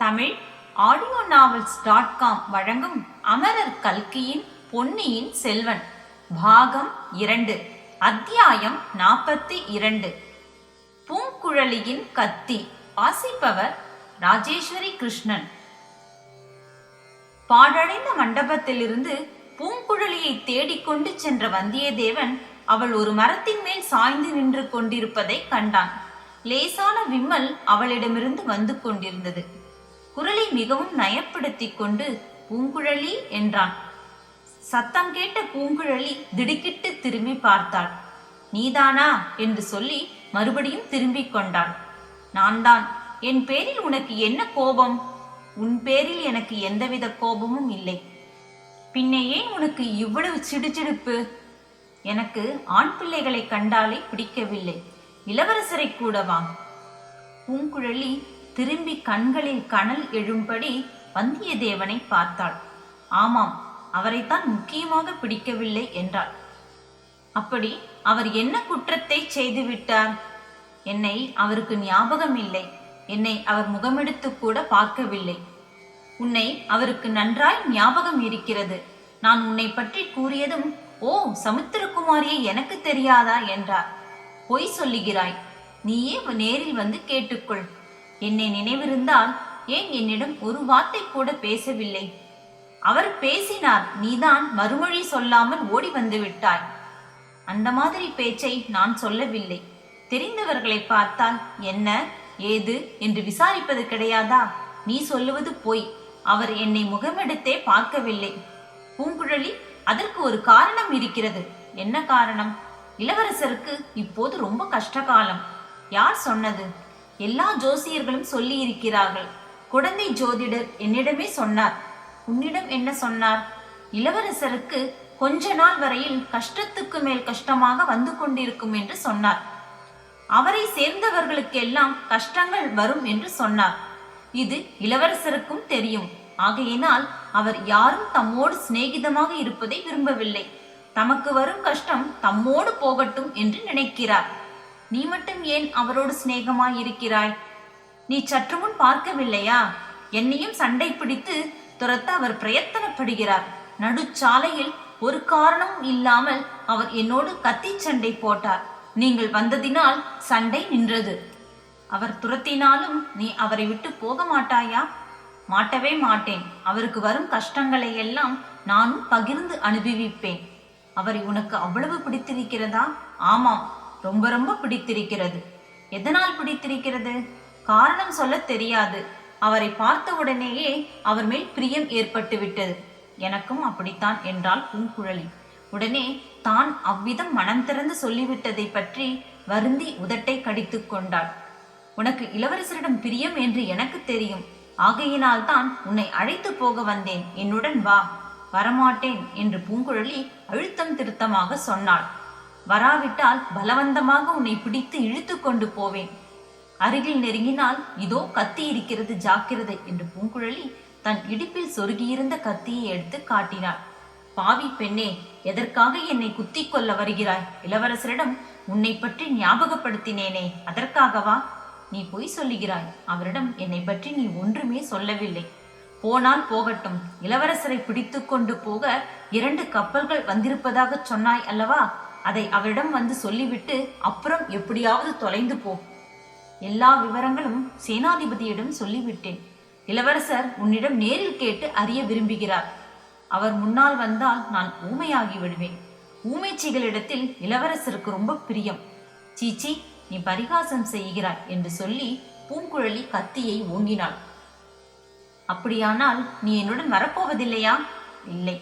Tamil audio-novels.com வழங்கும் அமரர் கல்கியின் பொன்னியின் செல்வன் பாகம் 2 அத்தியாயம் 42 பூங்குழலியின் கத்தி. வாசிப்பவர் ராஜேஸ்வரி கிருஷ்ணன். பாழடைந்த மண்டபத்திலிருந்து பூங்குழலியை தேடிக்கொண்டு சென்ற வந்தியத்தேவன் அவள் ஒரு மரத்தின் மேல் சாய்ந்து நின்று கொண்டிருப்பதை கண்டான். லேசான விம்மல் அவளிடமிருந்து வந்து கொண்டிருந்தது. குரலை மிகவும் நயப்படுத்திக் கொண்டு பூங்குழலி என்றான். சத்தம் கேட்ட பூங்குழலி திடுக்கிட்டு திரும்பி பார்த்தாள். நீதானா என்று சொல்லி மறுபடியும் திரும்பிக் கொண்டாள். நான் தான். என் பேரில் உனக்கு என்ன கோபம்? உன் பேரில் எனக்கு எந்தவித கோபமும் இல்லை. பின்னே ஏன் உனக்கு இவ்வளவு சிடுசிடுப்பு? எனக்கு ஆண் பிள்ளைகளை கண்டாலே பிடிக்கவில்லை. இளவரசரை கூடவா? பூங்குழலி திரும்பி கண்களில் கனல் எழும்படி வந்தியத்தேவனை பார்த்தாள். ஆமாம், அவரைத்தான் முக்கியமாக பிடிக்கவில்லை என்றாள். அப்படி அவர் என்ன குற்றத்தை செய்துவிட்டார்? என்னை அவருக்கு ஞாபகம் இல்லை. என்னை அவர் முகமெடுத்து கூட பார்க்கவில்லை. உன்னை அவருக்கு நன்றாய் ஞாபகம் இருக்கிறது. நான் உன்னை பற்றி கூறியதும், ஓ சமுத்திரகுமாரியை எனக்கு தெரியாதா என்றார். பொய் சொல்லுகிறாய். நீயே நேரில் வந்து கேட்டுக்கொள். என்னை நினைவிருந்தால் ஏன் என்னிடம் ஒரு வார்த்தை கூட பேசவில்லை? அவர் பேசினார், நீதான் மறுமொழி சொல்லாமல் ஓடி வந்து விட்டாய். அந்த மாதிரி பேச்சை நான் சொல்லவில்லை. தெரிந்தவர்களை பார்த்தால் என்ன ஏது என்று விசாரிப்பது கிடையாதா? நீ சொல்லுவது பொய். அவர் என்னை முகமெடுத்தே பார்க்கவில்லை. பூங்குழலி, அதற்கு ஒரு காரணம் இருக்கிறது. என்ன காரணம்? இளவரசருக்கு இப்போது ரொம்ப கஷ்டகாலம். யார் சொன்னது? எல்லா ஜோசியர்களும் சொல்லி இருக்கிறார்கள். குடந்தை ஜோதிடர் என்னிடமே சொன்னார். உன்னிடம் என்ன சொன்னார்? இளவரசருக்கு கொஞ்ச நாள் வரையில் கஷ்டத்துக்கு மேல் கஷ்டமாக வந்து கொண்டிருக்கும் என்று சொன்னார். அவரை சேர்ந்தவர்களுக்கெல்லாம் கஷ்டங்கள் வரும் என்று சொன்னார். இது இளவரசருக்கும் தெரியும். ஆகையினால் அவர் யாரும் தம்மோடு சிநேகிதமாக இருப்பதை விரும்பவில்லை. தமக்கு வரும் கஷ்டம் தம்மோடு போகட்டும் என்று நினைக்கிறார். நீ மட்டும் ஏன் அவரோடு சிநேகமாய் இருக்கிறாய்? நீ சற்று முன் பார்க்கவில்லையா? என்னையும் சண்டை பிடித்து துரத்த அவர் பிரயத்தனப்படுகிறார். நடுச்சாலையில் ஒரு காரணமும் இல்லாமல் அவர் என்னோடு கத்தி சண்டை போட்டார். நீங்கள் வந்ததினால் சண்டை நின்றது. அவர் துரத்தினாலும் நீ அவரை விட்டு போக மாட்டாயா? மாட்டவே மாட்டேன். அவருக்கு வரும் கஷ்டங்களை எல்லாம் நானும் பகிர்ந்து அனுபவிப்பேன். அவரை உனக்கு அவ்வளவு பிடித்திருக்கிறதா? ஆமாம், ரொம்ப ரொம்ப பிடித்திருக்கிறது. எதனால் பிடித்திருக்கிறது? காரணம் சொல்ல தெரியாது. அவரை பார்த்த உடனேயே அவர் மேல் பிரியம் ஏற்பட்டு விட்டது. எனக்கும் அப்படித்தான் என்றாள் பூங்குழலி. உடனே தான் அவ்விதம் மனம் திறந்து சொல்லிவிட்டதை பற்றி வருந்தி உதட்டை கடித்து கொண்டாள். உனக்கு இளவரசரிடம் பிரியம் என்று எனக்கு தெரியும். ஆகையினால் தான் உன்னை அழைத்து போக வந்தேன். என்னுடன் வா. வரமாட்டேன் என்று பூங்குழலி அழுத்தம் திருத்தமாக சொன்னாள். வராவிட்டால் பலவந்தமாக உன்னை பிடித்து இழுத்து கொண்டு போவேன். அருகில் நெருங்கினால் இதோ கத்தி இருக்கிறது, ஜாக்கிரதை என்று பூங்குழலி தன் இடுப்பில் சொருகியிருந்த கத்தியை எடுத்து காட்டினாள். பாவி பெண்ணே, எதற்காக என்னை குத்தி கொள்ள வருகிறாய்? இளவரசரிடம் உன்னை பற்றி ஞாபகப்படுத்தினேனே, அதற்காகவா? நீ பொய் சொல்லுகிறாய். அவரிடம் என்னை பற்றி நீ ஒன்றுமே சொல்லவில்லை. போனால் போகட்டும். இளவரசரை பிடித்து கொண்டு போக 2 கப்பல்கள் வந்திருப்பதாக சொன்னாய் அல்லவா? அதை அவரிடம் வந்து சொல்லிவிட்டு அப்புறம் எப்படியாவது தொலைந்து போ. எல்லா விவரங்களும் சேனாதிபதியிடம் சொல்லிவிட்டேன். இளவரசர் உன்னிடம் நேரில் கேட்டு அறிய விரும்புகிறார். அவர் முன்னால் வந்தால் நான் ஊமையாகி விடுவேன். ஊமைச்சிகளிடத்தில் இளவரசருக்கு ரொம்ப பிரியம். சீச்சி, நீ பரிகாசம் செய்கிறாய் என்று சொல்லி பூங்குழலி கத்தியை ஓங்கினாள். அப்படியானால் நீ என்னுடன் வரப்போவதில்லையா? இல்லை.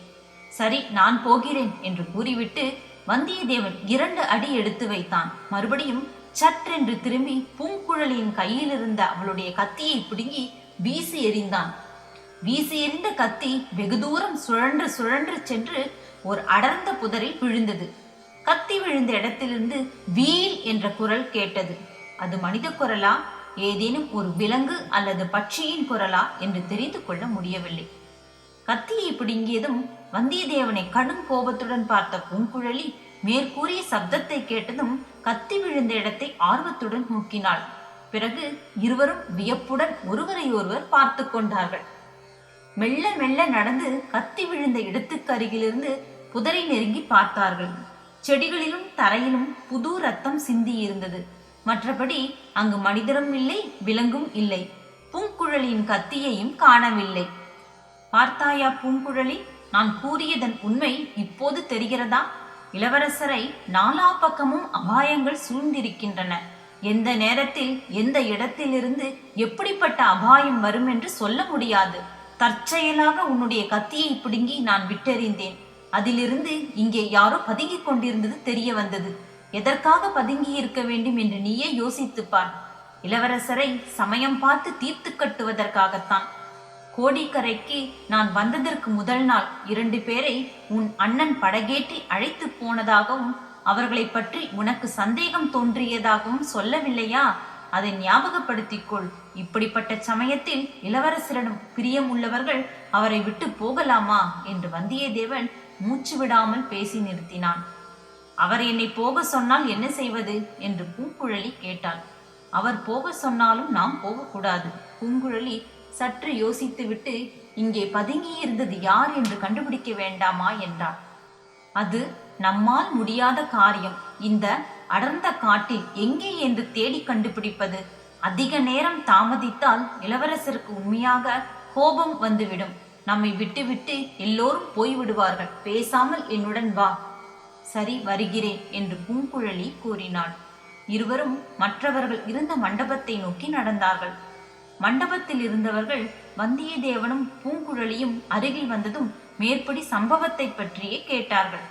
சரி, நான் போகிறேன் என்று கூறிவிட்டு வந்தியத்தேவன் 2 அடி எடுத்து வைத்தான். மறுபடியும் சற்றென்று திரும்பி பூங்குழலியின் கையில் இருந்த அவளுடைய கத்தியை பிடுங்கி வீசி எறிந்தான். வீசி எறிந்த கத்தி வெகு தூரம் சுழன்று சுழன்று சென்று ஒரு அடர்ந்த புதரில் விழுந்தது. கத்தி விழுந்த இடத்திலிருந்து வீல் என்ற குரல் கேட்டது. அது மனித குரலா, ஏதேனும் ஒரு விலங்கு அல்லது பட்சியின் குரலா என்று தெரிந்து கொள்ள முடியவில்லை. கத்தியை பிடுங்கியதும் வந்தியத்தேவனை கடும் கோபத்துடன் பார்த்த பூங்குழலி மேற்கூறிய சப்தத்தை கேட்டதும் கத்தி விழுந்த இடத்தை ஆர்வத்துடன் நோக்கினாள். பிறகு இருவரும் வியப்புடன் ஒருவரை ஒருவர் பார்த்து கொண்டார்கள். மெல்ல மெல்ல நடந்து கத்தி விழுந்த இடத்துக்கு அருகிலிருந்து புதரை நெருங்கி பார்த்தார்கள். செடிகளிலும் தரையிலும் புது ரத்தம் சிந்தி இருந்தது. மற்றபடி அங்கு மனிதரும் இல்லை, விலங்கும் இல்லை. பூங்குழலியின் கத்தியையும் காணவில்லை. பார்த்தாயா பூங்குழலி, நான் கூறியதன் உண்மை இப்போது தெரிகிறதா? இளவரசரை நாலா பக்கமும் அபாயங்கள் சூழ்ந்திருக்கின்றன. எந்த நேரத்தில் எந்த இடத்திலிருந்து எப்படிப்பட்ட அபாயம் வரும் என்று சொல்ல முடியாது. தற்செயலாக உன்னுடைய கத்தியை பிடுங்கி நான் விட்டெறிந்தேன். அதிலிருந்து இங்கே யாரோ பதுங்கிக் கொண்டிருந்தது தெரிய வந்தது. எதற்காக பதுங்கி இருக்க வேண்டும் என்று நீயே யோசித்துப்பார். இளவரசரை சமயம் பார்த்து தீர்த்து கட்டுவதற்காகத்தான். கோடிக்கரைக்கு நான் வந்ததற்கு முதல் நாள் 2 பேரை உன் அண்ணன் படகேற்றி அழைத்து போனதாகவும் அவர்களை பற்றி உனக்கு சந்தேகம் தோன்றியதாகவும் சொல்லவில்லையா? அதை ஞாபகப்படுத்திக்கொள். இப்படிப்பட்ட சமயத்தில் இளவரசரிடம் பிரியம் உள்ளவர்கள் அவரை விட்டு போகலாமா என்று வந்தியத்தேவன் மூச்சு விடாமல் பேசி நிறுத்தினான். அவர் என்னை போக சொன்னால் என்ன செய்வது என்று பூங்குழலி கேட்டாள். அவர் போக சொன்னாலும் நாம் போகக்கூடாது. பூங்குழலி சற்று யோசித்துவிட்டு, இங்கே பதுங்கியிருந்தது யார் என்று கண்டுபிடிக்க வேண்டாமா என்றார். அது நம்மால் முடியாத காரியம். இந்த அடர்ந்த காட்டில் எங்கே என்று தேடி கண்டுபிடிப்பது? அதிக நேரம் தாமதித்தால் இளவரசருக்கு உண்மையாக கோபம் வந்துவிடும். நம்மை விட்டுவிட்டு எல்லோரும் போய்விடுவார்கள். பேசாமல் என்னுடன் வா. சரி, வருகிறேன் என்று பூங்குழலி கூறினாள். இருவரும் மற்றவர்கள் இருந்த மண்டபத்தை நோக்கி நடந்தார்கள். மண்டபத்தில் இருந்தவர்கள் வந்தியத்தேவனும் பூங்குழலியும் அருகில் வந்ததும் மேற்படி சம்பவத்தை பற்றியே கேட்டார்கள்.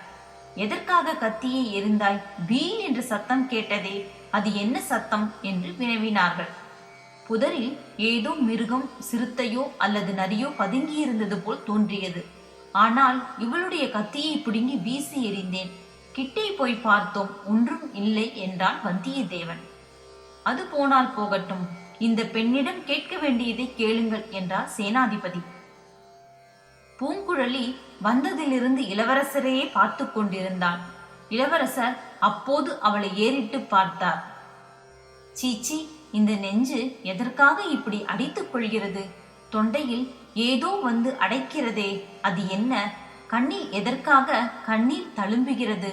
எதற்காக கத்தியை எறிந்தாய்? பீல் என்று சத்தம் கேட்டதே, அது என்ன சத்தம் என்று வினவினார்கள். புதரில் ஏதோ மிருகம், சிறுத்தையோ அல்லது நரியோ பதுங்கியிருந்தது போல் தோன்றியது. ஆனால் இவளுடைய கத்தியை பிடுங்கி வீசி எறிந்தேன். கிட்டே போய் பார்த்தோம், ஒன்றும் இல்லை என்றான் வந்தியத்தேவன். அது போனால் போகட்டும், இந்த பெண்ணிடம் கேட்க வேண்டியதை கேளுங்கள் என்றார் சேனாதிபதி. பூங்குழலி வந்ததிலிருந்து இளவரசரையே பார்த்து கொண்டிருந்தாள். இளவரசர் அப்போது அவளை ஏறிட்டு பார்த்தார். சீச்சி, இந்த நெஞ்சு எதற்காக இப்படி அடைத்துக் கொள்கிறது? தொண்டையில் ஏதோ வந்து அடைக்கிறதே, அது என்ன? கண்ணில் எதற்காக கண்ணீர் தழும்புகிறது?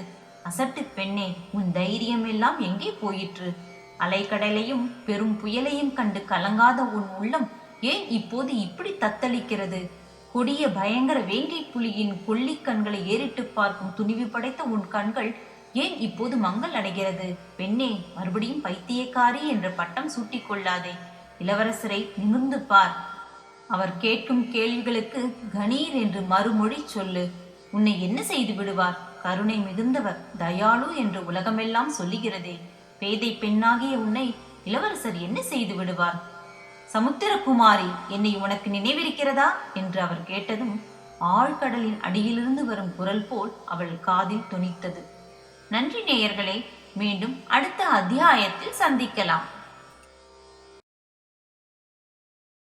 அசட்டு பெண்ணே, உன் தைரியம் எல்லாம் எங்கே போயிற்று? அலைக்கடலையும் பெரும் புயலையும் கண்டு கலங்காத உன் உள்ளம் ஏன் இப்போது இப்படி தத்தளிக்கிறது? கொடிய பயங்கர வேங்கை புலியின் கொல்லி கண்களை ஏறிட்டு பார்க்கும் துணிவு படைத்த உன் கண்கள் ஏன் இப்போது மங்கள் அடைகிறது? பெண்ணே, மறுபடியும் பைத்தியக்காரி என்ற பட்டம் சூட்டிக் கொள்ளாதே. இளவரசரை நிமிர்ந்து பார். அவர் கேட்கும் கேள்விகளுக்கு கணீர் என்று மறுமொழி சொல்லு. உன்னை என்ன செய்து விடுவார்? கருணை மிகுந்தவர், தயாளு என்று உலகமெல்லாம் சொல்லுகிறதே. பேதை பெண்ணாகிய உன்னை இளவரசர் என்ன செய்து விடுவார்? சமுத்திரகுமாரி, என்னை உனக்கு நினைவிருக்கிறதா என்று அவர் கேட்டதும் ஆழ்கடலின் அடியிலிருந்து வரும் குரல் போல் அவள் காதில் தொனித்தது. நன்றி நேயர்களே, மீண்டும் அடுத்த அத்தியாயத்தில் சந்திக்கலாம்.